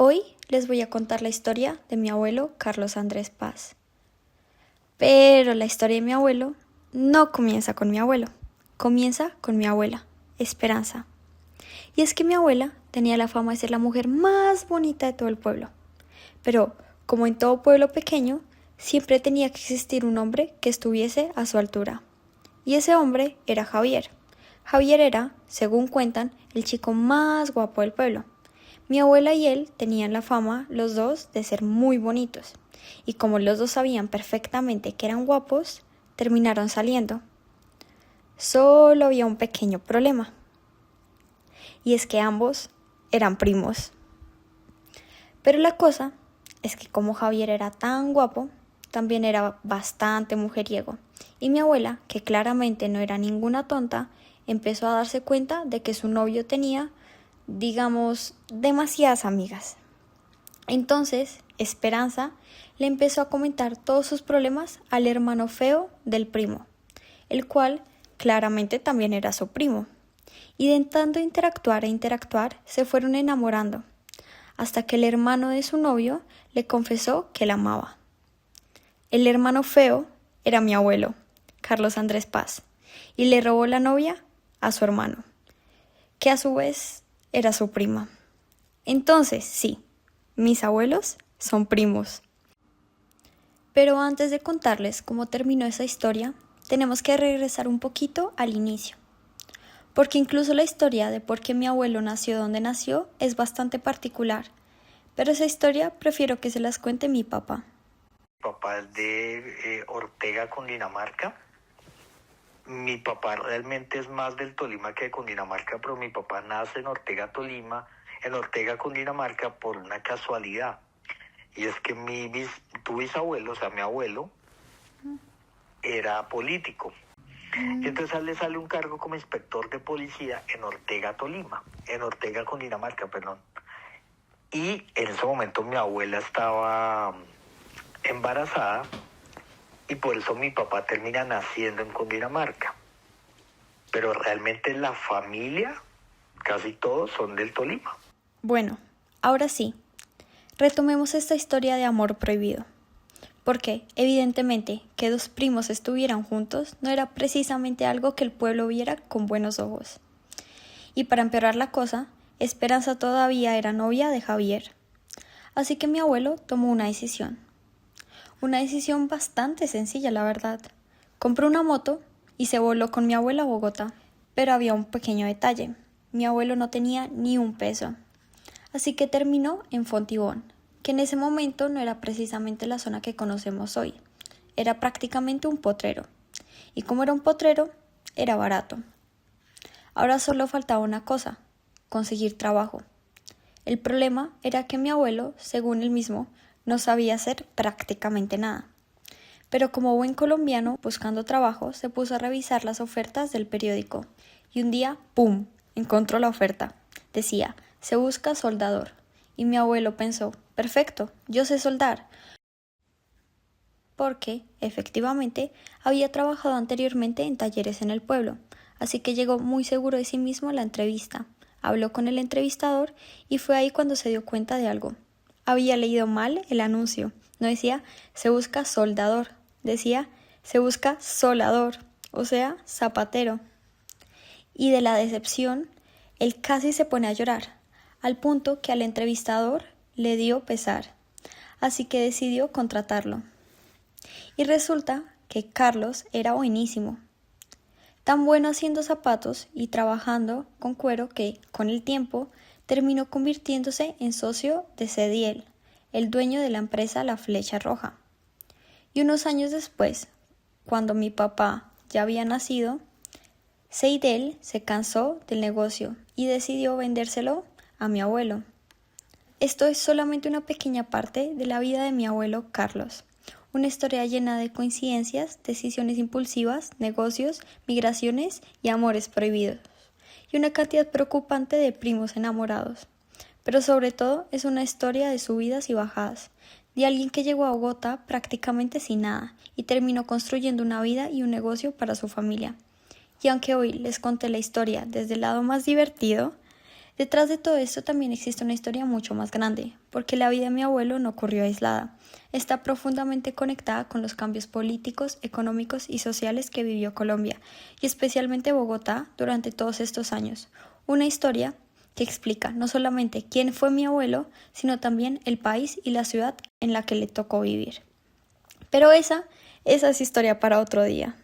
Hoy les voy a contar la historia de mi abuelo Carlos Andrés Paz. Pero la historia de mi abuelo no comienza con mi abuelo, comienza con mi abuela, Esperanza. Y es que mi abuela tenía la fama de ser la mujer más bonita de todo el pueblo. Pero, como en todo pueblo pequeño, siempre tenía que existir un hombre que estuviese a su altura. Y ese hombre era Javier. Javier era, según cuentan, el chico más guapo del pueblo. Mi abuela y él tenían la fama, los dos, de ser muy bonitos. Y como los dos sabían perfectamente que eran guapos, terminaron saliendo. Solo había un pequeño problema. Y es que ambos eran primos. Pero la cosa es que como Javier era tan guapo, también era bastante mujeriego. Y mi abuela, que claramente no era ninguna tonta, empezó a darse cuenta de que su novio tenía, digamos, demasiadas amigas. Entonces, Esperanza le empezó a comentar todos sus problemas al hermano feo del primo, el cual claramente también era su primo. Y de tanto interactuar, se fueron enamorando, hasta que el hermano de su novio le confesó que la amaba. El hermano feo era mi abuelo, Carlos Andrés Paz, y le robó la novia a su hermano, que a su vez era su prima. Entonces, sí, mis abuelos son primos. Pero antes de contarles cómo terminó esa historia, tenemos que regresar un poquito al inicio. Porque incluso la historia de por qué mi abuelo nació donde nació es bastante particular. Pero esa historia prefiero que se las cuente mi papá. Mi papá es de Ortega, Cundinamarca. Mi papá realmente es más del Tolima que de Cundinamarca, pero mi papá nace en Ortega, Tolima, en Ortega, Cundinamarca, por una casualidad. Y es que tu bisabuelo, o sea, mi abuelo, era político. Y entonces a él le sale un cargo como inspector de policía en Ortega, Tolima, en Ortega, Cundinamarca, perdón. Y en ese momento mi abuela estaba embarazada y por eso mi papá termina naciendo en Cundinamarca. Pero realmente la familia, casi todos son del Tolima. Bueno, ahora sí, retomemos esta historia de amor prohibido. Porque, evidentemente, que dos primos estuvieran juntos no era precisamente algo que el pueblo viera con buenos ojos. Y para empeorar la cosa, Esperanza todavía era novia de Javier. Así que mi abuelo tomó una decisión. Una decisión bastante sencilla, la verdad. Compró una moto y se voló con mi abuela a Bogotá. Pero había un pequeño detalle. Mi abuelo no tenía ni un peso. Así que terminó en Fontibón, que en ese momento no era precisamente la zona que conocemos hoy. Era prácticamente un potrero. Y como era un potrero, era barato. Ahora solo faltaba una cosa: conseguir trabajo. El problema era que mi abuelo, según él mismo, no sabía hacer prácticamente nada. Pero como buen colombiano, buscando trabajo, se puso a revisar las ofertas del periódico. Y un día, ¡pum!, encontró la oferta. Decía: se busca soldador. Y mi abuelo pensó: perfecto, yo sé soldar. Porque, efectivamente, había trabajado anteriormente en talleres en el pueblo. Así que llegó muy seguro de sí mismo a la entrevista. Habló con el entrevistador y fue ahí cuando se dio cuenta de algo. Había leído mal el anuncio. No decía se busca soldador, decía se busca solador, o sea, zapatero. Y de la decepción, él casi se pone a llorar, al punto que al entrevistador le dio pesar. Así que decidió contratarlo. Y resulta que Carlos era buenísimo. Tan bueno haciendo zapatos y trabajando con cuero que, con el tiempo, terminó convirtiéndose en socio de Cediel, el dueño de la empresa La Flecha Roja. Y unos años después, cuando mi papá ya había nacido, Seidel se cansó del negocio y decidió vendérselo a mi abuelo. Esto es solamente una pequeña parte de la vida de mi abuelo Carlos. Una historia llena de coincidencias, decisiones impulsivas, negocios, migraciones y amores prohibidos. Y una cantidad preocupante de primos enamorados. Pero sobre todo es una historia de subidas y bajadas, de alguien que llegó a Bogotá prácticamente sin nada y terminó construyendo una vida y un negocio para su familia. Y aunque hoy les conté la historia desde el lado más divertido, Detrás de todo esto también existe una historia mucho más grande, porque la vida de mi abuelo no ocurrió aislada. Está profundamente conectada con los cambios políticos, económicos y sociales que vivió Colombia, y especialmente Bogotá, durante todos estos años. Una historia que explica no solamente quién fue mi abuelo, sino también el país y la ciudad en la que le tocó vivir. Pero esa es historia para otro día.